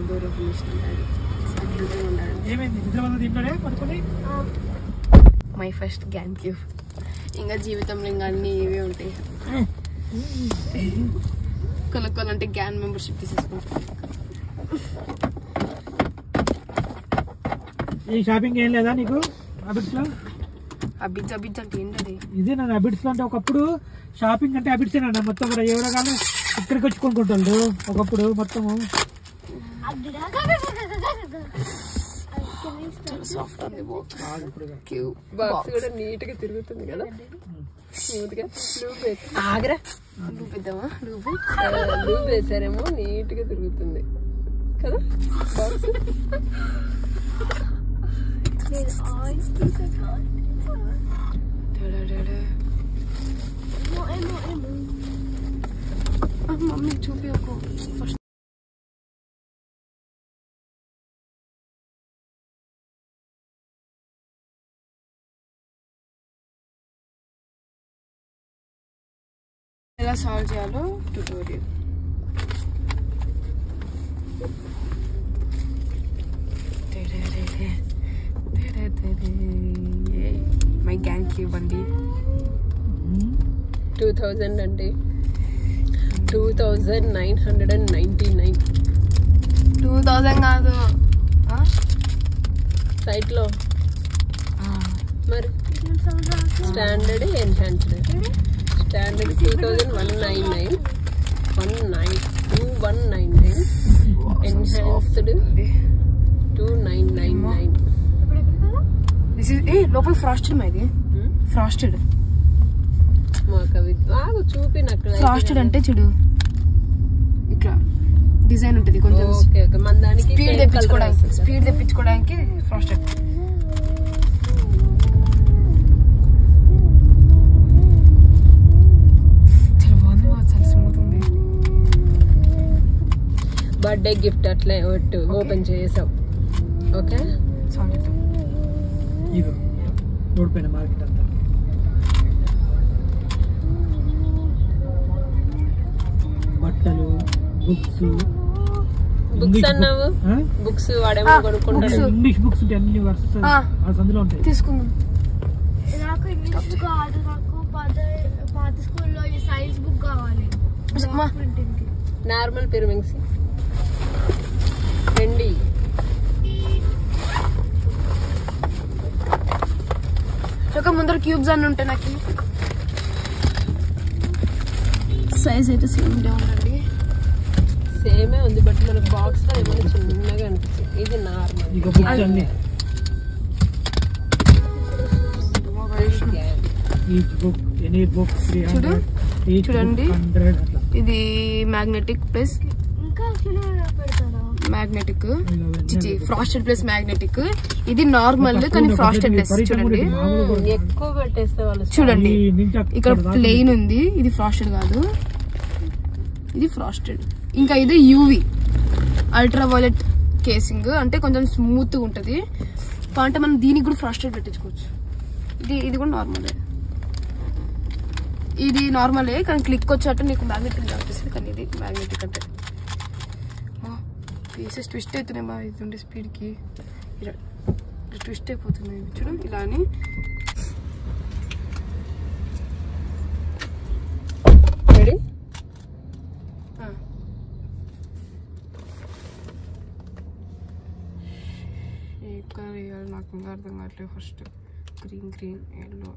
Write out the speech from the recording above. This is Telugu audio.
డోర్ ఓపెన్ చేసినాడు. My first gang cube. ఇంకా జీవితంలో ఇంకా అన్ని ఇవే ఉంటాయి. కొనుక్కోవాలంటే గ్యాంగ్ మెంబర్షిప్ తీసేసుకుంటాం. ఈ షాపింగ్ ఏం లేదా నీకు అబిడ్స్ లో? అబిడ్స్ అంటే ఏంటది? ఇదే నన్ను అబిడ్స్ లో అంటే ఒకప్పుడు షాపింగ్ అంటే అబిడ్స్ ఏనా మొత్తం కూడా ఎవరో కానీ ఇక్కడికి వచ్చి కొనుక్కుంటాడు ఒకప్పుడు మొత్తము. సాఫ్ట్ ఉంది బాక్స్ కూడా నీట్ గా తిరుగుతుంది కదా. ఆగ్రా లూప్ వేద్దామా? లూప్ వేసారేమో నీట్ గా తిరుగుతుంది కదా బాక్స్. మమ్మీ చూపి ఫస్ట్. ఎలా సాల్వ్ చేయాలో ట్యుటోరియల్. మై గ్యాంగ్ క్యూబ్ అండి. 2000 అండి. 2999. 2000 కాదు సైట్ లో. మరి standard enhanced. Standard 2199, 2199, enhanced 2999. This is లోపల ఫ్రాస్టెడ్ మైది. ఫ్రాస్టెడ్ చూపి నాకు. ఫ్రాస్టెడ్ అంటే చూడు ఇట్లా డిజైన్ ఉంటుంది కొంచెం. స్పీడ్ తెప్పించుకోవడానికి ఫ్రాస్టెడ్. బర్త్డే గిఫ్ట్ అట్లే ఓపెన్ చేసాం. ఓకే మార్కెట్ అంతా బట్టలు బుక్స్ అన్నావు. బుక్స్ వాడేమో కొనుక్కుంటాడు. ఇంగ్లీష్ బుక్స్ ఉంటాయి అన్ని అందులో ఉంటాయి. తీసుకుందాం. నాకు ఇంగ్లీష్ కాదు, నాకు పాత స్కూల్లో ఈ సైన్స్ బుక్ కావాలి. నార్మల్ పిరమింగ్స్ రండి. ఒక ముందర క్యూబ్స్ అన్ని ఉంటాయి. నాకు సైజ్ అయితే సేమ్ ఉండండి. సేమే ఉంది బట్ మనకు బాక్స్ లో ఏమైనా చిన్నగా అనిపించింది. ఇది నార్మల్. చూడండి ఇది magnetic plus magnetic frosted plus magnetic. ఇది నార్మల్ కానీ ఫ్రాస్టెడ్ ప్లస్. చూడండి ఎక్కువ పెట్టేస్తే వాళ్ళు. చూడండి ఇక్కడ ప్లెయిన్ ఉంది. ఇది ఫ్రాస్టెడ్ కాదు, ఇది ఫ్రాస్టెడ్. ఇంకా ఇది యూవి అల్ట్రా వైలెట్ కేసింగ్ అంటే కొంచెం స్మూత్ గా ఉంటది. అంటే మనం దీనికి కూడా ఫ్రాస్టెడ్ పెట్టించుకోవచ్చు. ఇది కూడా నార్మల్. ఇది నార్మలే కానీ క్లిక్ వచ్చేటట్టు నీకు మ్యాగ్నెటిక్ కనిపిస్తుంది. కానీ ఇది మ్యాగ్నెటిక్ అంటే పీసెస్ ట్విస్ట్ అవుతున్నాయి. మా ఇది ఉండే స్పీడ్కి ఇలా ట్విస్ట్ అయిపోతున్నాయి. చూడు ఇలా అని. రెడీ? ఏ కలర్ వేయాలి నాకు ఇంకా అర్థం కావట్లేదు. First green, yellow.